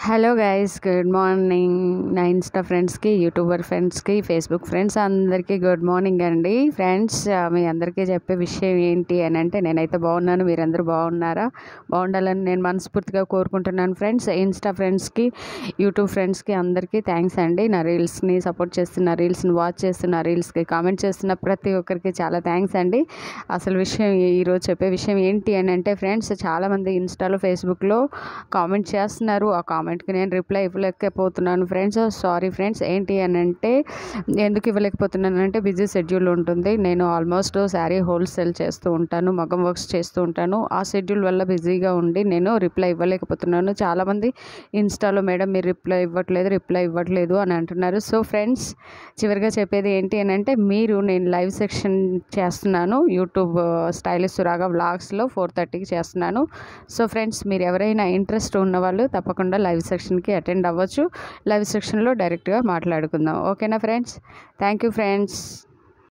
Hello guys, good morning. నా Insta ఫ్రెండ్స్కి, YouTuber ఫ్రెండ్స్కి, ఫేస్బుక్ ఫ్రెండ్స్ అందరికీ గుడ్ మార్నింగ్ అండి. ఫ్రెండ్స్, మీ అందరికీ చెప్పే విషయం ఏంటి అని అంటే, నేనైతే బాగున్నాను, మీరందరూ బాగున్నారా? బాగుండాలని నేను మనస్ఫూర్తిగా కోరుకుంటున్నాను. ఫ్రెండ్స్, ఇన్స్టా ఫ్రెండ్స్కి, యూట్యూబ్ ఫ్రెండ్స్కి అందరికీ థ్యాంక్స్ అండి. నా రీల్స్ని సపోర్ట్ చేస్తున్న, రీల్స్ని వాచ్ చేస్తున్న, రీల్స్కి కామెంట్ చేస్తున్న ప్రతి ఒక్కరికి చాలా థ్యాంక్స్ అండి. అసలు విషయం ఈరోజు చెప్పే విషయం ఏంటి అని అంటే ఫ్రెండ్స్, చాలామంది ఇన్స్టాలో, ఫేస్బుక్లో కామెంట్ చేస్తున్నారు. ఆ కామెంట్కి నేను రిప్లై ఇవ్వలేకపోతున్నాను ఫ్రెండ్స్. Sorry friends. ఏంటి అని అంటే, ఎందుకు ఇవ్వలేకపోతున్నాను అంటే, బిజీ షెడ్యూల్ ఉంటుంది. నేను ఆల్మోస్ట్ శారీ హోల్సేల్ చేస్తూ ఉంటాను, మగ్గం వర్క్స్ చేస్తూ ఉంటాను. ఆ షెడ్యూల్ వల్ల బిజీగా ఉండి నేను రిప్లై ఇవ్వలేకపోతున్నాను. చాలామంది ఇన్స్టాలో మేడం మీరు రిప్లై ఇవ్వట్లేదు అని అంటున్నారు. సో ఫ్రెండ్స్, చివరిగా చెప్పేది ఏంటి అని అంటే, నేను లైవ్ సెక్షన్ చేస్తున్నాను యూట్యూబ్ స్టైలిష్ సురాగా వ్లాగ్స్లో 4:30కి చేస్తున్నాను. సో ఫ్రెండ్స్, మీరు ఎవరైనా ఇంట్రెస్ట్ ఉన్నవాళ్ళు తప్పకుండా లైవ్ సెక్షన్కి అటెండ్ అవ్వచ్చు. లైవ్ సెక్షన్లో డైరెక్ట్గా మాట్లాడుకుందాం. ఓకేనా ఫ్రెండ్స్? Thank you friends.